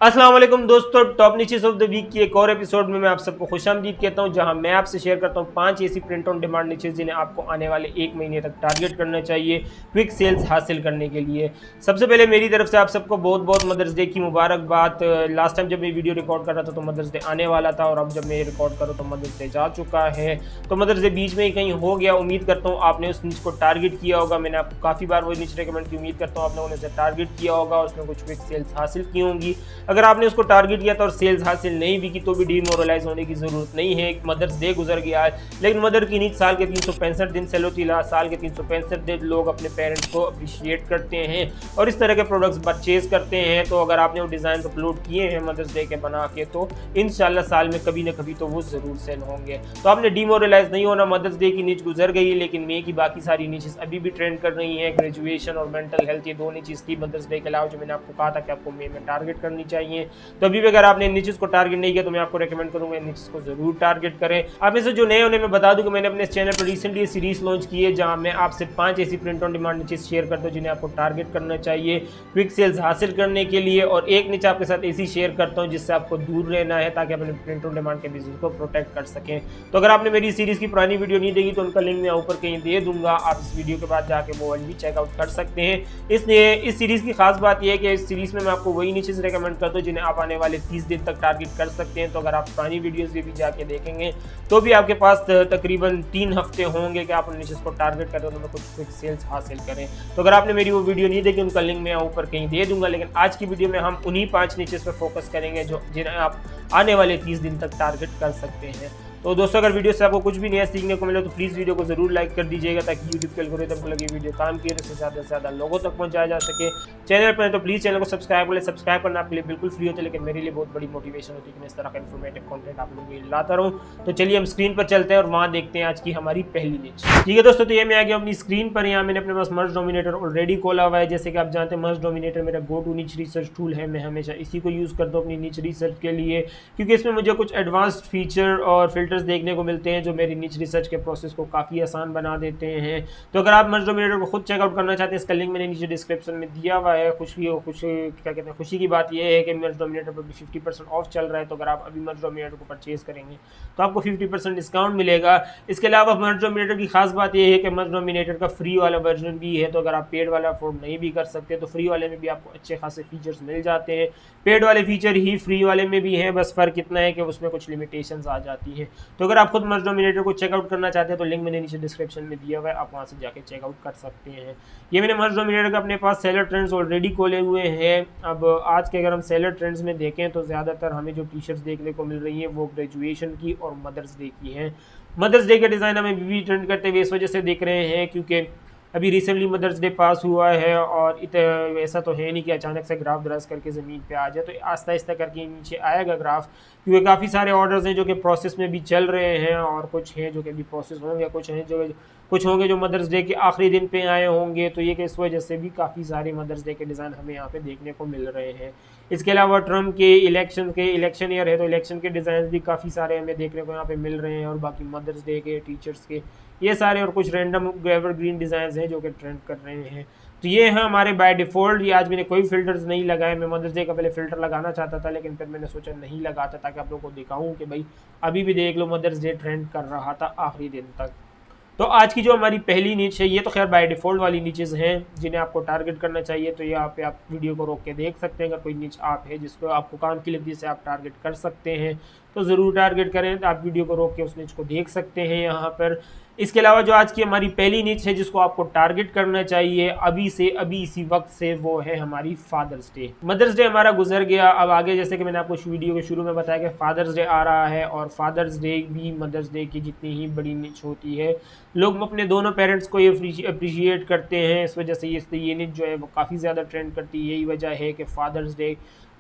अस्सलाम वालेकुम दोस्तों, top niches of the week की एक और एपिसोड में मैं आप सबको खुशामदीद कहता हूं, जहां मैं आपसे शेयर करता हूं 5 ऐसी प्रिंट ऑन डिमांड नीचेस जिन्हें आपको आने वाले 1 महीने तक टारगेट करना चाहिए क्विक सेल्स हासिल करने के लिए। सबसे पहले मेरी तरफ से आप सबको बहुत बहुत मदर्स डे की मुबारकबाद। लास्ट टाइम जब मैं वीडियो रिकॉर्ड कर रहा था तो मदर्स डे आने वाला था, और अब जब मैं रिकॉर्ड करूँ तो मदर्स डे जा चुका है। तो मदर्स डे बीच में ही कहीं हो गया। उम्मीद करता हूँ आपने उस नीच को टारगेट किया होगा। मैंने आपको काफ़ी बार वही नीच रिकमेंड की, उम्मीद करता हूँ आप लोगों ने उसे टारगेट किया होगा, उसमें कुछ क्विक सेल्स हासिल की होंगी। अगर आपने उसको टारगेट किया था और सेल्स हासिल नहीं भी की तो भी डीमोरलाइज होने की जरूरत नहीं है। एक मदर्स डे गुजर गया है, लेकिन मदर की नीच साल के 365 दिन सेल होती है। साल के 365 दिन लोग अपने पेरेंट्स को अप्रिशिएट करते हैं और इस तरह के प्रोडक्ट्स परचेज करते हैं। तो अगर आपने वो डिजाइन अपलोड किए हैं मदर्स डे के बना के, तो इंशाल्लाह साल में कभी ना कभी तो वो जरूर सेल होंगे। तो आपने डीमोरलाइज नहीं होना। मदर्स डे की नीच गुजर गई, लेकिन मे की बाकी सारी नीचेस अभी भी ट्रेंड कर रही हैं। ग्रेजुएशन और मेंटल हेल्थ, ये दो नीचेस थी मदर्स डे के अलावा जो मैंने आपको कहा था कि आपको मे में टारगेट करनी चाहिए। तो अभी भी अगर आपने नीचेस को टारगेट नहीं किया तो मैं आपको रेकमेंड करूंगा नीचेस को जरूर टारगेट करें। आप में से जो नए उन्हें मैं बता दूं कि मैंने अपने चैनल पर रिसेंटली सीरीज लॉन्च की है, जहां मैं आपसे 5 ऐसी print on demand niches share करता हूं जिन्हें आपको टारगेट करना चाहिए क्विक सेल्स हासिल करने के लिए, और एक नीचे आपके साथ ऐसी शेयर करता हूं जिससे आपको दूर रहना है ताकि अपने प्रिंट ऑन डिमांड के बिजनेस को प्रोटेक्ट कर सकें। तो अगर आपने मेरी सीरीज की पुरानी वीडियो नहीं देखी तो उनका लिंक मैं ऊपर कहीं दे दूंगा, आप इस वीडियो के बाद जाके वो भी चेकआउट कर सकते हैं। इसलिए इस सीरीज की खास बात यह है कि इस सीरीज में मैं आपको वही नीचेस रेकमेंड करता हूं जिन्हें आप आने वाले 30 दिन तक टारगेट कर सकते हैं। तो अगर आप पुरानी वीडियोस भी जाके देखेंगे तो भी आपके पास तकरीबन 3 हफ्ते होंगे कि आप नीचेस को टारगेट करें, तो कुछ क्विक सेल्स हासिल करें। तो अगर आपने मेरी वो वीडियो नहीं देखी उनका लिंक मैं ऊपर कहीं दे दूंगा, लेकिन आज की वीडियो में हम उन्हीं 5 नीचेस पर फोकस करेंगे जो जिन्हें आप आने वाले 30 दिन तक टारगेट कर सकते हैं। तो दोस्तों, अगर वीडियो से आपको कुछ भी नया सीखने को मिले तो प्लीज़ वीडियो को जरूर लाइक कर दीजिएगा ताकि यूट्यूब के एल्गोरिथम को लगे वीडियो काम की और इसे ज़्यादा से ज़्यादा लोगों तक पहुंचाया जा सके। चैनल पर है तो प्लीज़ चैनल को सब्सक्राइब कर ले। सब्सक्राइब करना आपके लिए बिल्कुल फ्री होता है, लेकिन मेरे लिए बहुत बड़ी मोटिवेशन होती है कि मैं इस तरह का इन्फॉर्मेटिव कंटेंट आप लोगों के लिए लाता रहूँ। तो चलिए हम स्क्रीन पर चलते हैं और वहाँ देखते हैं आज की हमारी पहली नीच। ठीक है दोस्तों, तो ये मैं आ गया अपनी स्क्रीन पर। यहाँ मैंने अपने पास मर्ज डोमिनेटर ऑलरेडी खोला हुआ है। जैसे कि आप जानते हैं मर्ज डोमिनेटर मेरा गो टू नीच रिसर्च टूल है। मैं हमेशा इसी को यूज़ करता हूँ अपनी नीच रिसर्च के लिए, क्योंकि इसमें मुझे कुछ एडवांस्ड फीचर और फिल्टर्स देखने को मिलते हैं जो मेरी नीच रिसर्च के प्रोसेस को काफ़ी आसान बना देते हैं। तो अगर आप मर्ज डोमिनेटर को खुद चेकआउट करना चाहते हैं, इसका लिंक मैंने नीचे डिस्क्रिप्शन में दिया हुआ है। खुशी की बात यह है कि मर्ज डोमिनेटर पर भी 50% ऑफ चल रहा है। तो अगर आप अभी मर्ज डोमिनेटर को परचेज करेंगे तो आपको 50% डिस्काउंट मिलेगा। इसके अलावा मर्ज डोमिनेटर की खास बात यह है कि मर्ज डोमिनेटर का फ्री वाला वर्जन भी है। तो अगर आप पेड वाला अफोर्ड नहीं भी कर सकते तो फ्री वाले में भी आपको अच्छे खासे फीचर्स मिल जाते हैं। पेड वाले फीचर ही फ्री वाले में भी हैं, बस फ़र्क इतना है कि उसमें कुछ लिमिटेशंस आ जाती हैं। तो अगर आप खुद मर्ज डोमिनेटर को चेकआउट करना चाहते हैं तो लिंक मैंने नीचे डिस्क्रिप्शन में दिया हुआ है, आप वहाँ से जाके चेकआउट कर सकते हैं। ये मैंने मर्ज डोमिनेटर का अपने पास सेलर ट्रेंड्स ऑलरेडी खोले हुए हैं। अब आज के अगर हम सेलर ट्रेंड्स में देखें तो ज़्यादातर हमें जो टी शर्ट्स देखने को मिल रही हैं वो ग्रेजुएशन की और मदर्स डे की हैं। मदर्स डे के डिज़ाइन हमें भी ट्रेंड करते हुए इस वजह से देख रहे हैं क्योंकि अभी रिसेंटली मदर्स डे पास हुआ है, और ऐसा तो है नहीं कि अचानक से ग्राफ दराज करके ज़मीन पे आ जाए। तो आहिस्ता आहिस्ता करके नीचे आएगा ग्राफ, क्योंकि काफ़ी सारे ऑर्डर्स हैं जो कि प्रोसेस में भी चल रहे हैं, और कुछ हैं जो कि अभी प्रोसेस होंगे, कुछ होंगे जो मदर्स डे के आखिरी दिन पे आए होंगे। तो ये कि इस वजह से भी काफ़ी सारे मदर्स डे के डिज़ाइन हमें यहाँ पे देखने को मिल रहे हैं। इसके अलावा ट्रम्प के इलेक्शन ईयर है तो इलेक्शन के डिज़ाइन भी काफ़ी सारे हमें देखने को यहाँ पे मिल रहे हैं, और बाकी मदर्स डे के, टीचर्स के, ये सारे और कुछ रैंडम एवरग्रीन डिज़ाइन हैं जो कि ट्रेंड कर रहे हैं। तो ये है हमारे बाय डिफ़ॉल्ट। ये आज मैंने कोई फ़िल्टर्स नहीं लगाए। मैं मदर्स डे का पहले फ़िल्टर लगाना चाहता था, लेकिन फिर मैंने सोचा नहीं लगाता ताकि आप लोगों को दिखाऊं कि भाई अभी भी देख लो मदर्स डे ट्रेंड कर रहा था आखिरी दिन तक। तो आज की जो हमारी पहली नीच है ये तो खैर बाय डिफ़ॉल्ट वाली नीचेज़ हैं जिन्हें आपको टारगेट करना चाहिए। तो यहाँ पे आप वीडियो को रोक के देख सकते हैं। अगर कोई नीच आप है जिसको आपको काम की लगती है, जिसे आप टारगेट कर सकते हैं तो ज़रूर टारगेट करें। तो आप वीडियो को रोक के उस नीच को देख सकते हैं यहाँ पर। इसके अलावा जो आज की हमारी पहली नीच है जिसको आपको टारगेट करना चाहिए अभी इसी वक्त से, वो है हमारी फादर्स डे। मदर्स डे हमारा गुजर गया, अब आगे जैसे कि मैंने आपको वीडियो के शुरू में बताया कि फादर्स डे आ रहा है, और फादर्स डे भी मदर्स डे की जितनी ही बड़ी नीच होती है। लोग अपने दोनों पेरेंट्स को ये अप्रिशिएट करते हैं, इस वजह से ये नीच जो है वो काफ़ी ज़्यादा ट्रेंड करती है। यही वजह है कि फादर्स डे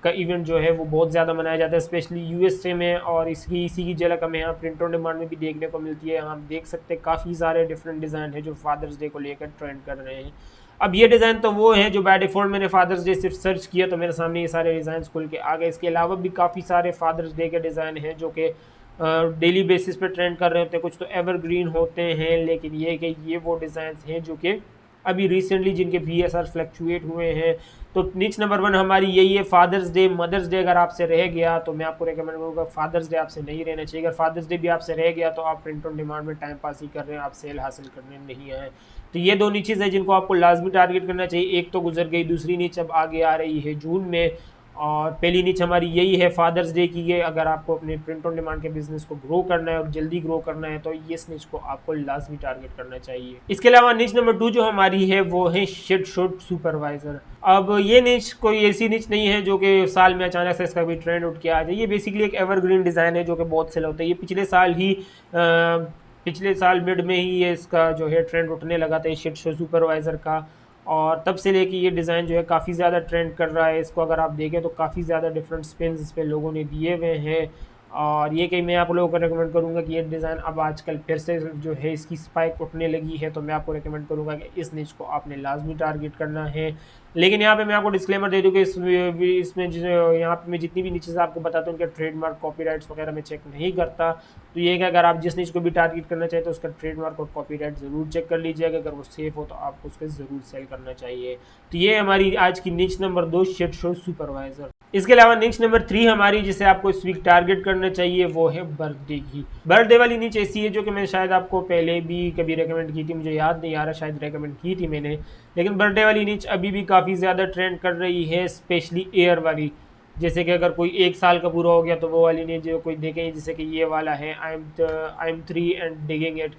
का इवेंट जो है वो बहुत ज़्यादा मनाया जाता है, स्पेशली यूएसए में, और इसी की झलक हमें यहाँ प्रिंट ऑन डिमांड में भी देखने को मिलती है। हम देख सकते हैं काफ़ी सारे डिफरेंट डिज़ाइन है जो फादर्स डे को लेकर ट्रेंड कर रहे हैं। अब ये डिज़ाइन तो वो हैं जो बाय डिफ़ॉल्ट मैंने फादर्स डे सिर्फ सर्च किया तो मेरे सामने ये सारे डिज़ाइन खुल के आ गए। इसके अलावा भी काफ़ी सारे फादर्स डे के डिज़ाइन हैं जो कि डेली बेसिस पे ट्रेंड कर रहे होते हैं। कुछ तो एवरग्रीन होते हैं, लेकिन ये कि ये वो डिज़ाइन हैं जो कि अभी रिसेंटली जिनके BSR फ्लक्चुएट हुए हैं। तो नीच नंबर 1 हमारी यही है, फादर्स डे। मदर्स डे अगर आपसे रह गया तो मैं आपको रेकमेंड करूँगा, फादर्स डे आपसे नहीं रहना चाहिए। अगर फादर्स डे भी आपसे रह गया तो आप प्रिंट ऑन डिमांड में टाइम पास ही कर रहे हैं, आप सेल हासिल करने नहीं आए। तो ये 2 नीचेज़ हैं जिनको आपको लाजमी टारगेट करना चाहिए। एक तो गुजर गई, दूसरी नीच अब आगे आ रही है जून में। और पहली नीच हमारी यही है फादर्स डे की है। अगर आपको अपने प्रिंट ऑन डिमांड के बिजनेस को ग्रो करना है और जल्दी ग्रो करना है तो इस नीच को आपको लाजमी टारगेट करना चाहिए। इसके अलावा नीच नंबर 2 जो हमारी है वो है शिट शॉट सुपरवाइजर। अब ये नीच कोई ऐसी नीच नहीं है जो कि साल में अचानक से इसका भी ट्रेंड उठ के आ जाए। ये बेसिकली एक एवरग्रीन डिज़ाइन है जो कि बहुत सेल होता है। ये पिछले साल मिड में ही ये इसका जो है ट्रेंड उठने लगा था, शिट शॉट सुपरवाइजर का। और तब से लेके ये डिज़ाइन जो है काफ़ी ज़्यादा ट्रेंड कर रहा है। इसको अगर आप देखें तो काफ़ी ज़्यादा डिफरेंट स्पिन्स इस पे लोगों ने दिए हुए हैं। और ये कहीं मैं आप लोगों को रेकमेंड करूँगा कि ये डिज़ाइन अब आजकल फिर से जो है इसकी स्पाइक उठने लगी है। तो मैं आपको रेकमेंड करूँगा कि इस निच को आपने लाजमी टारगेट करना है। लेकिन यहाँ पे मैं आपको डिस्क्लेमर दे दूँ कि इसमें जो यहाँ पे मैं जितनी भी नीचेज़ आपको बताता हूँ उनके ट्रेडमार्क कॉपीराइट्स वगैरह मैं चेक नहीं करता। तो ये कि अगर आप जिस निच को भी टारगेट करना चाहें तो उसका ट्रेडमार्क और कॉपीराइट ज़रूर चेक कर लीजिएगा। अगर वो सेफ हो तो आपको उसको ज़रूर सेल करना चाहिए। तो ये हमारी आज की निच नंबर 2 शिट शो सुपरवाइज़र। इसके अलावा निच नंबर 3 हमारी जिसे आपको इस वीक टारगेट करना चाहिए वो है बर्थडे की। बर्थडे वाली निच ऐसी है जो कि मैं शायद आपको पहले भी कभी रेकमेंड की थी, मुझे याद नहीं आ रहा, शायद रेकमेंड की थी मैंने। लेकिन बर्थडे वाली निच अभी भी काफ़ी ज़्यादा ट्रेंड कर रही है, स्पेशली एयर वाली। जैसे कि अगर कोई 1 साल का पूरा हो गया तो वो वाली निच जो कोई देखें, जैसे कि ये वाला है I am 3 and digging it.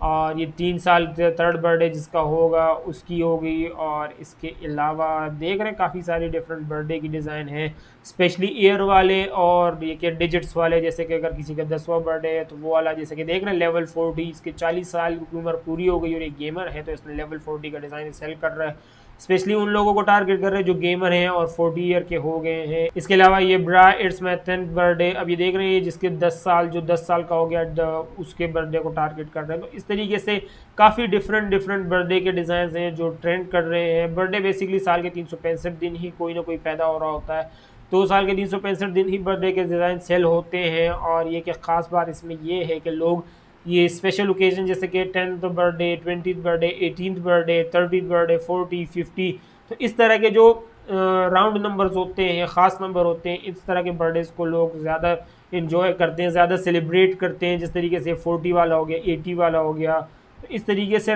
और ये 3 साल थर्ड बर्थडे जिसका होगा उसकी होगी। और इसके अलावा देख रहे हैं काफ़ी सारी डिफरेंट बर्थडे की डिज़ाइन है, स्पेशली ईयर वाले और ये के डिजिट्स वाले। जैसे कि अगर किसी का 10वां बर्थडे है तो वो वाला, जैसे कि देख रहे हैं लेवल 40, इसके 40 साल की उम्र पूरी हो गई और ये गेमर है तो इसने लेवल 40 का डिज़ाइन सेल कर रहा है। स्पेशली उन लोगों को टारगेट कर रहे हैं जो गेमर हैं और 40 ईयर के हो गए हैं। इसके अलावा ये ब्रा इट्स माई 10th बर्थडे, अब ये देख रहे हैं जिसके 10 साल का हो गया उसके बर्थडे को टारगेट कर रहे हैं। तो इस तरीके से काफ़ी डिफरेंट बर्थडे के डिज़ाइन हैं जो ट्रेंड कर रहे हैं। बर्थडे बेसिकली साल के 365 दिन ही कोई ना कोई पैदा हो रहा होता है। 2 साल के 365 दिन ही बर्थडे के डिज़ाइन सेल होते हैं। और ये कि ख़ास बात इसमें ये है कि लोग ये स्पेशल ओकेजन जैसे कि 10th birthday, 20th birthday, 18th birthday, 30th birthday, 40, 50, तो इस तरह के जो राउंड नंबर्स होते हैं, ख़ास नंबर होते हैं, इस तरह के बर्थडेज़ को लोग ज़्यादा इन्जॉय करते हैं, ज़्यादा सेलिब्रेट करते हैं। जिस तरीके से 40 वाला हो गया, 80 वाला हो गया, तो इस तरीके से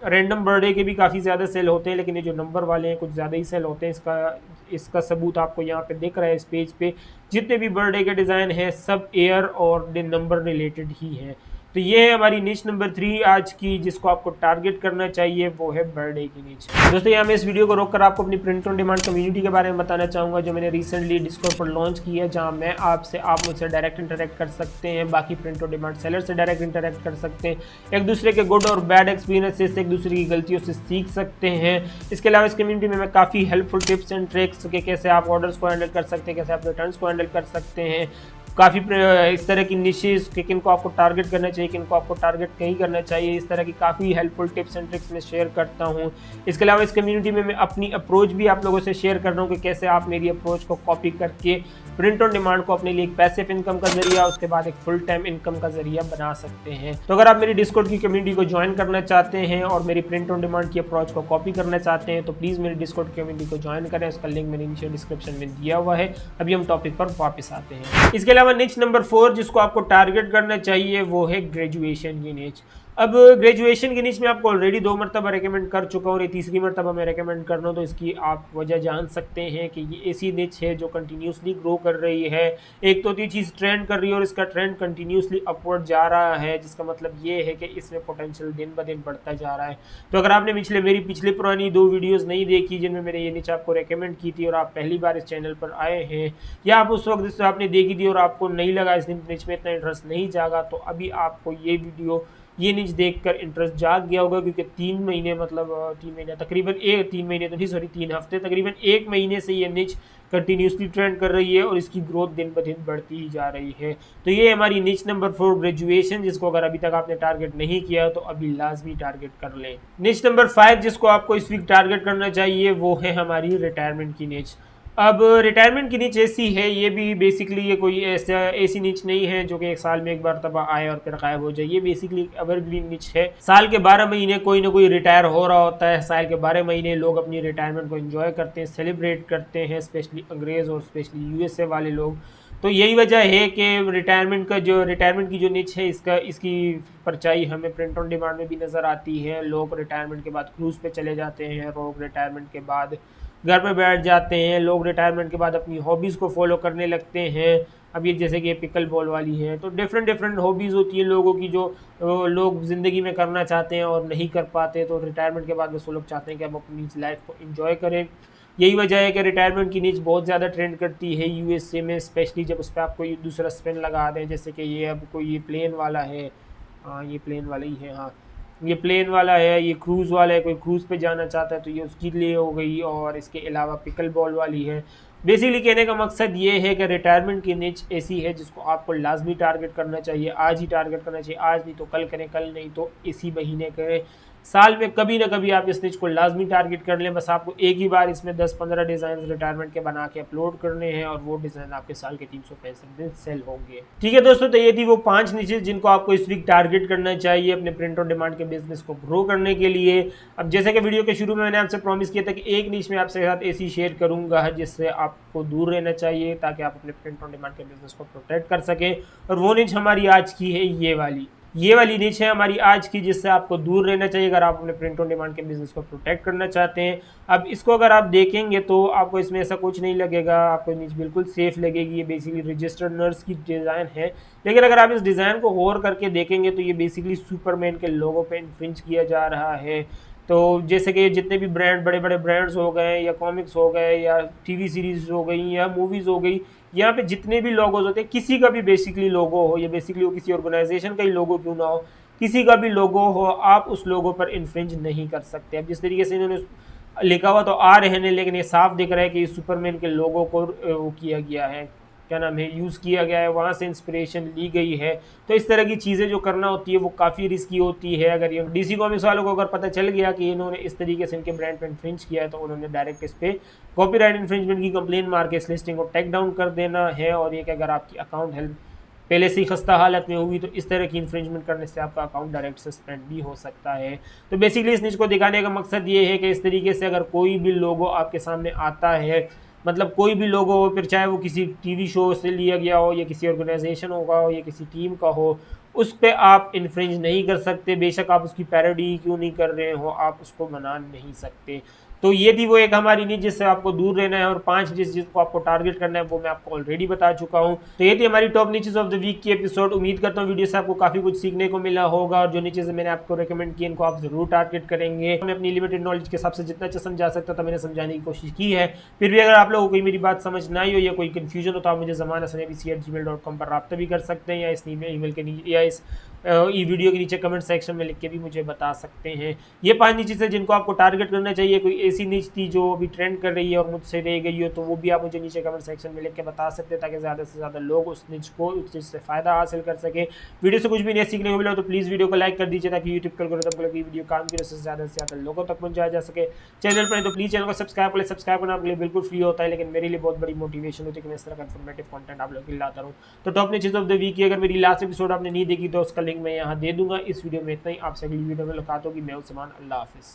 रैंडम बर्थडे के भी काफ़ी ज़्यादा सेल होते हैं। लेकिन ये जो नंबर वाले हैं कुछ ज़्यादा ही सेल होते हैं। इसका सबूत आपको यहाँ पे दिख रहा है इस पेज पे। जितने भी बर्थडे के डिज़ाइन हैं सब एयर और नंबर रिलेटेड ही हैं। तो ये है हमारी निच नंबर 3 आज की, जिसको आपको टारगेट करना चाहिए वो है बर्थडे की निच। दोस्तों यहाँ मैं इस वीडियो को रोककर आपको अपनी प्रिंट ऑन डिमांड कम्युनिटी के बारे में बताना चाहूँगा जो मैंने रिसेंटली डिस्कॉर्ड पर लॉन्च की है, जहाँ मैं आप मुझसे डायरेक्ट इंटरेक्ट कर सकते हैं, बाकी प्रिंट ऑन डिमांड सेलर से डायरेक्ट इंटरेक्ट कर सकते हैं, एक दूसरे के गुड और बैड एक्सपीरियंसेस से एक दूसरे की गलतियों से सीख सकते हैं। इसके अलावा इस कम्युनिटी में मैं काफ़ी हेल्पफुल टिप्स एंड ट्रिक्स के कैसे आप ऑर्डर्स को हैंडल कर सकते हैं, कैसे आप रिटर्न्स को हैंडल कर सकते हैं, काफ़ी इस तरह की निशेस कि किन को आपको टारगेट करना चाहिए, किन को आपको टारगेट नहीं करना चाहिए, इस तरह की काफ़ी हेल्पफुल टिप्स एंड ट्रिक्स मैं शेयर करता हूं। इसके अलावा इस कम्युनिटी में मैं अपनी अप्रोच भी आप लोगों से शेयर कर रहा हूं कि कैसे आप मेरी अप्रोच को कॉपी करके प्रिंट ऑन डिमांड को अपने लिए एक पैसिव इनकम का जरिया, उसके बाद एक फुल टाइम इनकम का जरिया बना सकते हैं। तो अगर आप मेरी डिस्कॉर्ड की कम्युनिटी को ज्वाइन करना चाहते हैं और मेरी प्रिंट ऑन डिमांड की अप्रोच को कॉपी करना चाहते हैं तो प्लीज़ मेरी डिस्कॉर्ड कम्युनिटी को ज्वाइन करें। उसका लिंक मैंने नीचे डिस्क्रिप्शन में दिया हुआ है। अभी हम टॉपिक पर वापस आते हैं। इसके अलावा निच नंबर 4 जिसको आपको टारगेट करना चाहिए वो है ग्रेजुएशन की निच। अब ग्रेजुएशन की निच में आपको ऑलरेडी 2 मरतबा रेकमेंड कर चुका हूँ और ये तीसरी मरतबा मैं रेकमेंड कर रहा हूँ। तो इसकी आप वजह जान सकते हैं कि ये ऐसी निच है जो कंटिन्यूसली ग्रो कर रही है। एक तो ये चीज़ ट्रेंड कर रही है और इसका ट्रेंड कंटिन्यूसली अपवर्ड जा रहा है, जिसका मतलब ये है कि इसमें पोटेंशियल दिन ब दिन बढ़ता जा रहा है। तो अगर आपने मेरी पिछली पुरानी 2 वीडियोज़ नहीं देखी जिनमें मैंने ये निच आपको रेकमेंड की थी और आप पहली बार इस चैनल पर आए हैं, या आप उस वक्त इससे आपने देखी थी और आपको नहीं लगा, इस निच में इतना इंटरेस्ट नहीं जागा, तो अभी आपको ये निच देखकर इंटरेस्ट जाग गया होगा। क्योंकि 3 महीने तकरीबन 3 हफ्ते तकरीबन 1 महीने से ये निच कंटिन्यूसली ट्रेंड कर रही है और इसकी ग्रोथ दिन ब दिन बढ़ती ही जा रही है। तो ये हमारी निच नंबर 4 ग्रेजुएशन, जिसको अगर अभी तक आपने टारगेट नहीं किया तो अभी लाजमी टारगेट कर लें। निच नंबर 5 जिसको आपको इस वीक टारगेट करना चाहिए वो है हमारी रिटायरमेंट की निच। अब रिटायरमेंट की नीच ऐसी है, ये भी बेसिकली ये कोई ऐसा ऐसी नीच नहीं है जो कि एक साल में एक बार तब आए और फिर गायब हो जाए। ये बेसिकली एवरग्रीन नीच है। साल के 12 महीने कोई ना कोई रिटायर हो रहा होता है। साल के 12 महीने लोग अपनी रिटायरमेंट को एंजॉय करते हैं, सेलिब्रेट करते हैं, स्पेशली अंग्रेज़ और स्पेशली यूएसए वाले लोग। तो यही वजह है कि रिटायरमेंट की जो निच है इसकी परछाई हमें प्रिंट ऑन डिमांड में भी नज़र आती है। लोग रिटायरमेंट के बाद क्रूज़ पे चले जाते हैं, लोग रिटायरमेंट के बाद घर पे बैठ जाते हैं, लोग रिटायरमेंट के बाद अपनी हॉबीज़ को फॉलो करने लगते हैं। अब ये जैसे कि पिकल बॉल वाली है, तो डिफरेंट डिफरेंट हॉबीज़ होती हैं लोगों की जो लोग ज़िंदगी में करना चाहते हैं और नहीं कर पाते। तो रिटायरमेंट के बाद बस वो लोग चाहते हैं कि हम अपनी लाइफ को इंजॉय करें। यही वजह है कि रिटायरमेंट की नीच बहुत ज़्यादा ट्रेंड करती है यूएसए में, स्पेशली जब उस पर आप कोई दूसरा स्पिन लगा दें। जैसे कि ये अब कोई ये प्लेन वाला है, हाँ ये प्लेन वाला ही है, हाँ ये प्लेन वाला है, ये क्रूज़ वाला है, कोई क्रूज़ पे जाना चाहता है तो ये उसके लिए हो गई। और इसके अलावा पिकल बॉल वाली है। बेसिकली कहने का मकसद ये है कि रिटायरमेंट की निच ऐसी है जिसको आपको लाजमी टारगेट करना चाहिए, आज ही टारगेट करना चाहिए। आज नहीं तो कल करें, कल नहीं तो इसी महीने करें, साल में कभी ना कभी आप इस निच को लाजमी टारगेट कर लें। बस आपको एक ही बार इसमें 10-15 डिज़ाइन रिटायरमेंट के बना के अपलोड करने हैं और वो डिज़ाइन आपके साल के 365 दिन सेल होंगे। ठीक है दोस्तों, तो ये थी वो 5 निचेस जिनको आपको इस वीक टारगेट करना चाहिए अपने प्रिंट ऑन डिमांड के बिजनेस को ग्रो करने के लिए। अब जैसे कि वीडियो के शुरू में मैंने आपसे प्रॉमिस किया था कि एक निच में आपसे साथ ऐसी शेयर करूंगा जिससे आपको दूर रहना चाहिए ताकि आप अपने प्रिंट ऑन डिमांड के बिजनेस को प्रोटेक्ट कर सकें। और वो निच हमारी आज की है ये वाली निच है हमारी आज की, जिससे आपको दूर रहना चाहिए अगर आप अपने प्रिंट ऑन डिमांड के बिजनेस को प्रोटेक्ट करना चाहते हैं। अब इसको अगर आप देखेंगे तो आपको इसमें ऐसा कुछ नहीं लगेगा, आपको निच बिल्कुल सेफ लगेगी। ये बेसिकली रजिस्टर्ड नर्स की डिज़ाइन है, लेकिन अगर आप इस डिज़ाइन को गौर करके देखेंगे तो ये बेसिकली सुपरमैन के लोगों पे इन्फ्रिंज किया जा रहा है। तो जैसे कि जितने भी बड़े बड़े ब्रांड्स हो गए या कॉमिक्स हो गए या टीवी सीरीज़ हो गई या मूवीज़ हो गई, यहाँ पे जितने भी लोगोज होते हैं, किसी का भी बेसिकली लोगो हो, या बेसिकली वो किसी ऑर्गेनाइजेशन का ही लोगो क्यों ना हो, किसी का भी लोगो हो, आप उस लोगो पर इन्फ्रिंज नहीं कर सकते। अब जिस तरीके से इन्होंने लिखा हुआ तो आ रहे हैं, लेकिन ये साफ दिख रहा है कि सुपरमैन के लोगो को वो किया गया है, क्या नाम है, यूज़ किया गया है, वहाँ से इंस्पिरेशन ली गई है। तो इस तरह की चीज़ें जो करना होती है वो काफ़ी रिस्की होती है। अगर ये डीसी कॉमिक्स वालों को अगर पता चल गया कि इन्होंने इस तरीके से इनके ब्रांड पे इन्फ्रिंज किया है तो उन्होंने डायरेक्ट इस पर कॉपीराइट इन्फ्रिंजमेंट की कंप्लेन मार के इस लिस्टिंग को टेक डाउन कर देना है। और ये कि अगर आपकी अकाउंट हेल्प पहले से ही खस्ता हालत में हुई तो इस तरह की इन्फ्रिंजमेंट करने से आपका अकाउंट डायरेक्ट सस्पेंड भी हो सकता है। तो बेसिकली इस निच को दिखाने का मकसद ये है कि इस तरीके से अगर कोई भी लोगो आपके सामने आता है, मतलब कोई भी लोगो हो, फिर चाहे वो किसी टीवी शो से लिया गया हो या किसी ऑर्गेनाइजेशन का हो या किसी टीम का हो, उस पर आप इन्फ्रिंज नहीं कर सकते। बेशक आप उसकी पैरोडी क्यों नहीं कर रहे हो, आप उसको मना नहीं सकते। तो ये थी वो एक हमारी नीच जिससे आपको दूर रहना है, और 5 जिसको आपको टारगेट करना है वो मैं आपको ऑलरेडी बता चुका हूँ। तो ये थी हमारी top niches of the week की एपिसोड। उम्मीद करता हूँ वीडियो से आपको काफ़ी कुछ सीखने को मिला होगा, और जो नीचेस मैंने आपको रिकमेंड किए इनको आप जरूर टारगेट करेंगे। मैं अपनी लिमिटेड नॉलेज के हिसाब से जितना अच्छा समझा सकता था मैंने समझाने की कोशिश की है। फिर भी अगर आप लोगों को कोई मेरी बात समझ ना आई हो या कोई कन्फ्यूजन हो तो आप मुझे zamana@gmail.com पर रब्ता भी कर सकते हैं, या इस ईमेल के नीचे या इस वीडियो के नीचे कमेंट सेक्शन में लिख के भी मुझे बता सकते हैं। ये 5 नीचेस है जिनको आपको टारगेट करना चाहिए। कोई ऐसी नीच थी जो अभी ट्रेंड कर रही है और मुझसे रह गई हो तो वो भी आप मुझे नीचे कमेंट सेक्शन में लिख के बता सकते हैं, ताकि ज़्यादा से ज़्यादा लोग उस चीज़ से फ़ायदा हासिल कर सके। वीडियो से कुछ भी नहीं सीखने को मिला तो प्लीज़ वीडियो को लाइक कर दीजिए, ताकि यूट्यूब एल्गोरिथम को वीडियो काम की वजह से ज़्यादा लोगों तक पहुँचाया जा सके। चैनल पर तो प्लीज़ चैनल को सब्सक्राइब करें। सब्सक्राइब करना आपके लिए बिल्कुल फ्री होता है, लेकिन मेरे लिए बहुत बड़ी मोटिवेशन होती है कि मैं इस तरह का इन्फॉर्मेटिव कंटेंट आप लोगों के लिए लाता रहूँ। तो top niches of the week की अगर मेरी लास्ट एपिसोड आपने नहीं देखी तो उसका लिंक मैं यहाँ दे दूँगा। इस वीडियो में इतना ही, आपसे अगली वीडियो में मुलाकात होगी। मैं उस्मान, अल्लाह हाफिज़।